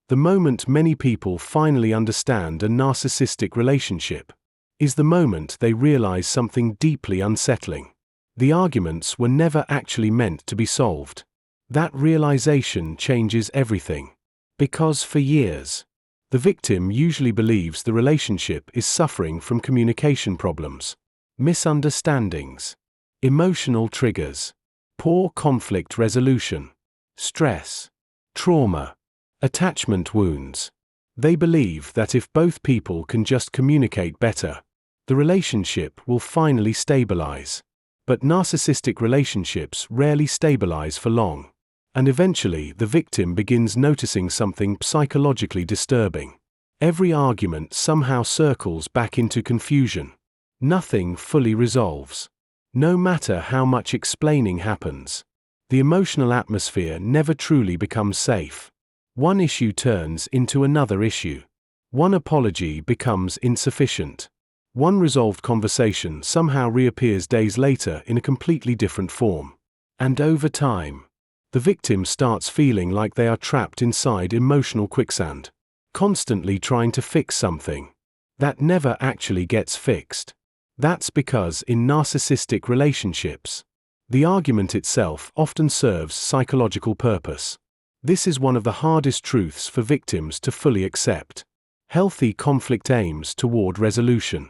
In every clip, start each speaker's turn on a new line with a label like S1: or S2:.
S1: The moment many people finally understand a narcissistic relationship is the moment they realize something deeply unsettling. The arguments were never actually meant to be solved. That realization changes everything. Because for years, the victim usually believes the relationship is suffering from communication problems, misunderstandings, emotional triggers, poor conflict resolution, stress, trauma, attachment wounds. They believe that if both people can just communicate better, the relationship will finally stabilize. But narcissistic relationships rarely stabilize for long, and eventually the victim begins noticing something psychologically disturbing. Every argument somehow circles back into confusion. Nothing fully resolves. No matter how much explaining happens, the emotional atmosphere never truly becomes safe. One issue turns into another issue. One apology becomes insufficient. One resolved conversation somehow reappears days later in a completely different form. And over time, the victim starts feeling like they are trapped inside emotional quicksand, constantly trying to fix something that never actually gets fixed. That's because in narcissistic relationships, the argument itself often serves psychological purpose. This is one of the hardest truths for victims to fully accept. Healthy conflict aims toward resolution.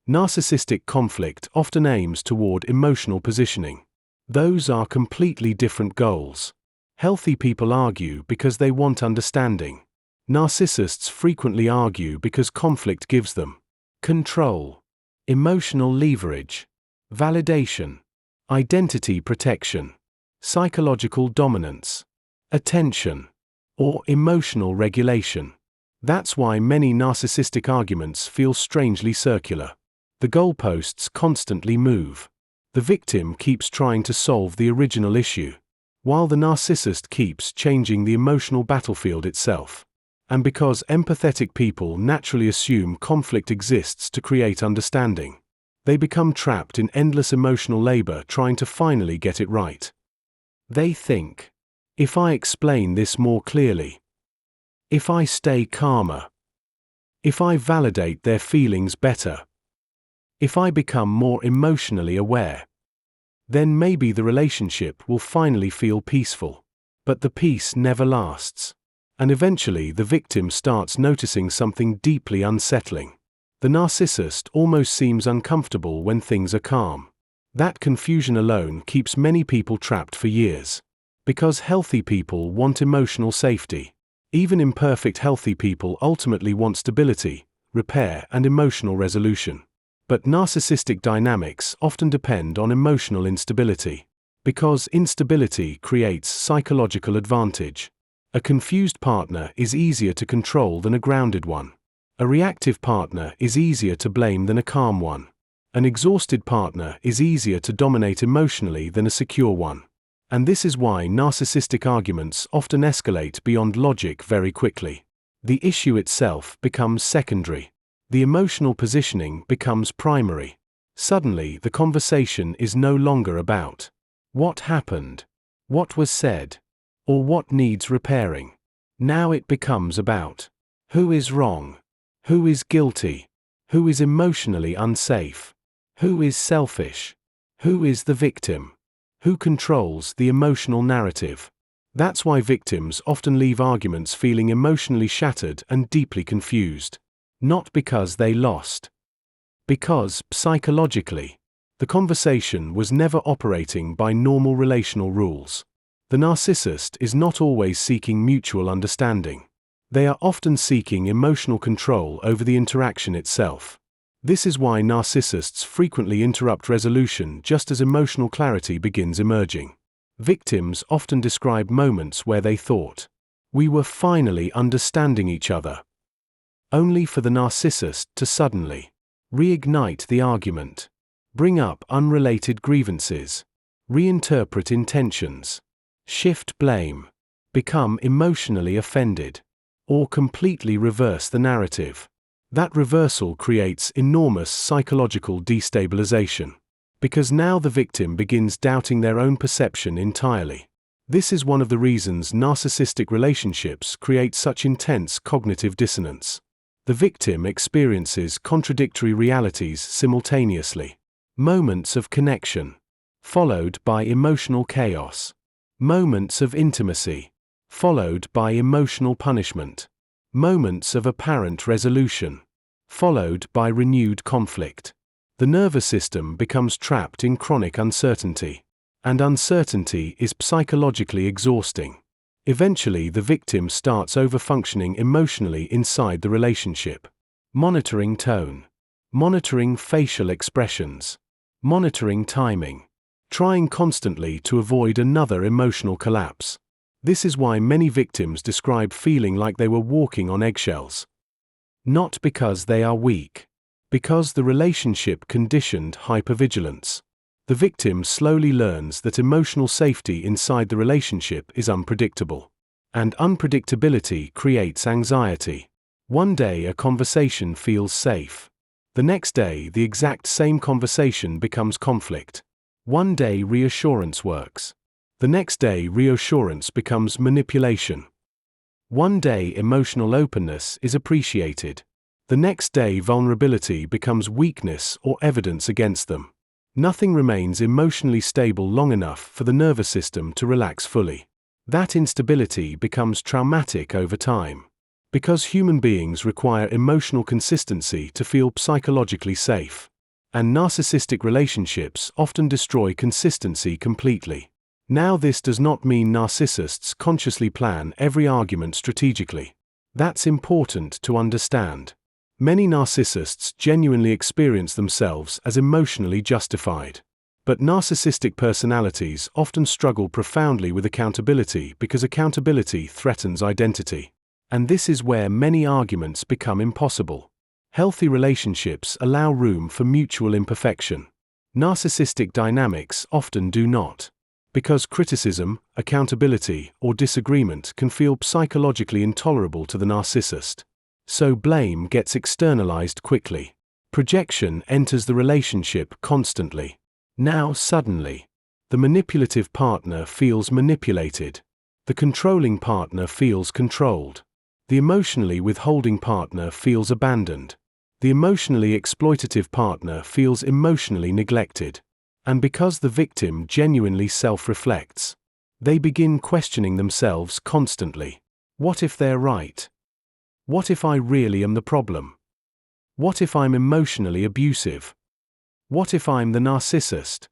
S1: Narcissistic conflict often aims toward emotional positioning. Those are completely different goals. Healthy people argue because they want understanding. Narcissists frequently argue because conflict gives them control, emotional leverage, validation, identity protection, psychological dominance, attention, or emotional regulation. That's why many narcissistic arguments feel strangely circular. The goalposts constantly move. The victim keeps trying to solve the original issue, while the narcissist keeps changing the emotional battlefield itself. And because empathetic people naturally assume conflict exists to create understanding, they become trapped in endless emotional labor trying to finally get it right. They think, if I explain this more clearly, if I stay calmer, if I validate their feelings better, if I become more emotionally aware, then maybe the relationship will finally feel peaceful. But the peace never lasts. And eventually the victim starts noticing something deeply unsettling. The narcissist almost seems uncomfortable when things are calm. That confusion alone keeps many people trapped for years. Because healthy people want emotional safety. Even imperfect healthy people ultimately want stability, repair, and emotional resolution. But narcissistic dynamics often depend on emotional instability. Because instability creates psychological advantage. A confused partner is easier to control than a grounded one. A reactive partner is easier to blame than a calm one. An exhausted partner is easier to dominate emotionally than a secure one. And this is why narcissistic arguments often escalate beyond logic very quickly. The issue itself becomes secondary. The emotional positioning becomes primary. Suddenly, the conversation is no longer about what happened, what was said, or what needs repairing. Now it becomes about who is wrong, who is guilty, who is emotionally unsafe, who is selfish, who is the victim, who controls the emotional narrative. That's why victims often leave arguments feeling emotionally shattered and deeply confused. Not because they lost. Because, psychologically, the conversation was never operating by normal relational rules. The narcissist is not always seeking mutual understanding. They are often seeking emotional control over the interaction itself. This is why narcissists frequently interrupt resolution just as emotional clarity begins emerging. Victims often describe moments where they thought, "We were finally understanding each other," only for the narcissist to suddenly reignite the argument, bring up unrelated grievances, reinterpret intentions, shift blame, become emotionally offended, or completely reverse the narrative. That reversal creates enormous psychological destabilization, because now the victim begins doubting their own perception entirely. This is one of the reasons narcissistic relationships create such intense cognitive dissonance. The victim experiences contradictory realities simultaneously. Moments of connection, followed by emotional chaos. Moments of intimacy, followed by emotional punishment. Moments of apparent resolution, followed by renewed conflict. The nervous system becomes trapped in chronic uncertainty, and uncertainty is psychologically exhausting. Eventually, the victim starts overfunctioning emotionally inside the relationship, monitoring tone, monitoring facial expressions, monitoring timing, trying constantly to avoid another emotional collapse. This is why many victims describe feeling like they were walking on eggshells. Not because they are weak, because the relationship conditioned hypervigilance. The victim slowly learns that emotional safety inside the relationship is unpredictable, and unpredictability creates anxiety. One day a conversation feels safe. The next day the exact same conversation becomes conflict. One day reassurance works. The next day reassurance becomes manipulation. One day emotional openness is appreciated. The next day vulnerability becomes weakness or evidence against them. Nothing remains emotionally stable long enough for the nervous system to relax fully. That instability becomes traumatic over time. Because human beings require emotional consistency to feel psychologically safe. And narcissistic relationships often destroy consistency completely. Now, this does not mean narcissists consciously plan every argument strategically. That's important to understand. Many narcissists genuinely experience themselves as emotionally justified. But narcissistic personalities often struggle profoundly with accountability because accountability threatens identity. And this is where many arguments become impossible. Healthy relationships allow room for mutual imperfection. Narcissistic dynamics often do not. Because criticism, accountability, or disagreement can feel psychologically intolerable to the narcissist. So blame gets externalized quickly. Projection enters the relationship constantly. Now suddenly, the manipulative partner feels manipulated. The controlling partner feels controlled. The emotionally withholding partner feels abandoned. The emotionally exploitative partner feels emotionally neglected. And because the victim genuinely self-reflects, they begin questioning themselves constantly. What if they're right? What if I really am the problem? What if I'm emotionally abusive? What if I'm the narcissist?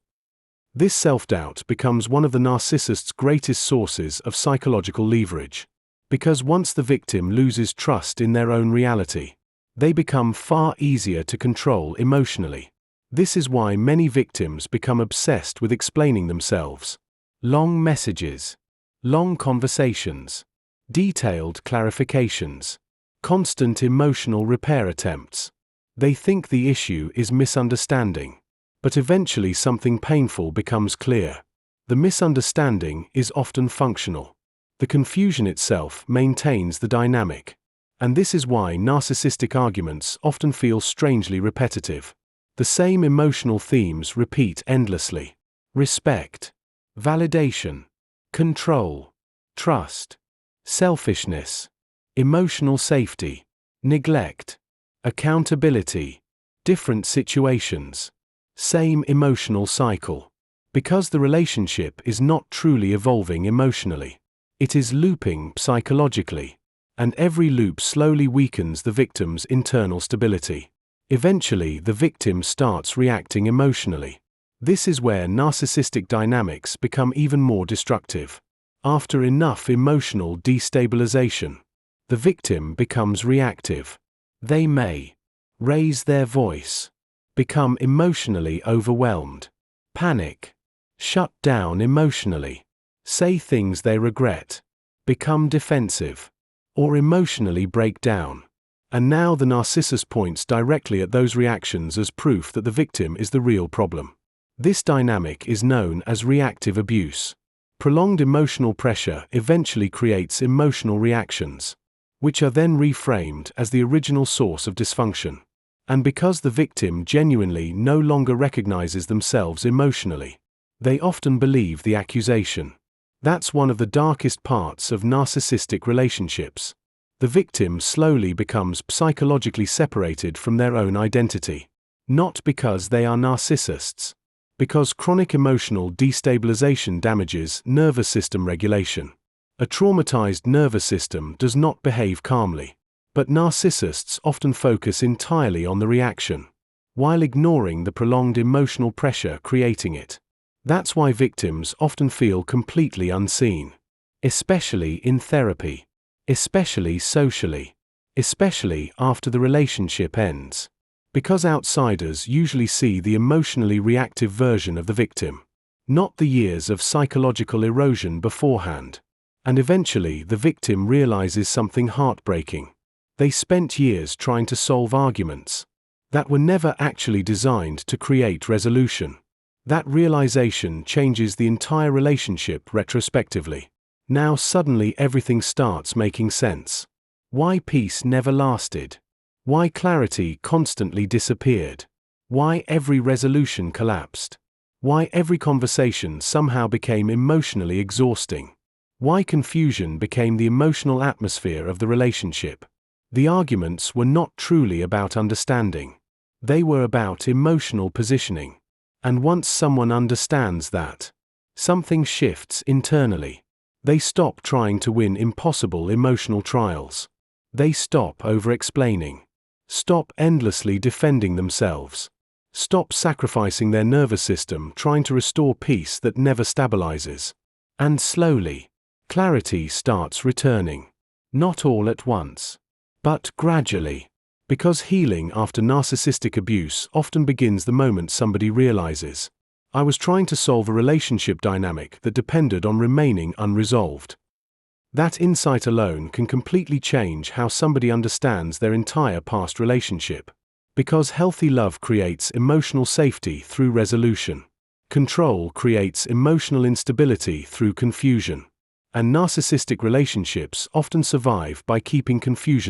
S1: This self-doubt becomes one of the narcissist's greatest sources of psychological leverage. Because once the victim loses trust in their own reality, they become far easier to control emotionally. This is why many victims become obsessed with explaining themselves. Long messages, long conversations, detailed clarifications, constant emotional repair attempts. They think the issue is misunderstanding. But eventually something painful becomes clear. The misunderstanding is often functional. The confusion itself maintains the dynamic. And this is why narcissistic arguments often feel strangely repetitive. The same emotional themes repeat endlessly. Respect, validation, control, trust, selfishness, emotional safety, neglect, accountability, different situations, same emotional cycle. Because the relationship is not truly evolving emotionally. It is looping psychologically. And every loop slowly weakens the victim's internal stability. Eventually, the victim starts reacting emotionally. This is where narcissistic dynamics become even more destructive. After enough emotional destabilization, the victim becomes reactive. They may raise their voice, become emotionally overwhelmed, panic, shut down emotionally, say things they regret, become defensive, or emotionally break down. And now the narcissist points directly at those reactions as proof that the victim is the real problem. This dynamic is known as reactive abuse. Prolonged emotional pressure eventually creates emotional reactions, which are then reframed as the original source of dysfunction. And because the victim genuinely no longer recognizes themselves emotionally, they often believe the accusation. That's one of the darkest parts of narcissistic relationships. The victim slowly becomes psychologically separated from their own identity. Not because they are narcissists. Because chronic emotional destabilization damages nervous system regulation. A traumatized nervous system does not behave calmly. But narcissists often focus entirely on the reaction, while ignoring the prolonged emotional pressure creating it. That's why victims often feel completely unseen. Especially in therapy. Especially socially. Especially after the relationship ends. Because outsiders usually see the emotionally reactive version of the victim, not the years of psychological erosion beforehand. And eventually the victim realizes something heartbreaking. They spent years trying to solve arguments that were never actually designed to create resolution. That realization changes the entire relationship retrospectively. Now suddenly everything starts making sense. Why peace never lasted. Why clarity constantly disappeared. Why every resolution collapsed. Why every conversation somehow became emotionally exhausting. Why confusion became the emotional atmosphere of the relationship. The arguments were not truly about understanding. They were about emotional positioning. And once someone understands that, something shifts internally. They stop trying to win impossible emotional trials. They stop over-explaining. Stop endlessly defending themselves. Stop sacrificing their nervous system trying to restore peace that never stabilizes. And slowly, clarity starts returning. Not all at once, but gradually. Because healing after narcissistic abuse often begins the moment somebody realizes, I was trying to solve a relationship dynamic that depended on remaining unresolved. That insight alone can completely change how somebody understands their entire past relationship. Because healthy love creates emotional safety through resolution. Control creates emotional instability through confusion. And narcissistic relationships often survive by keeping confusion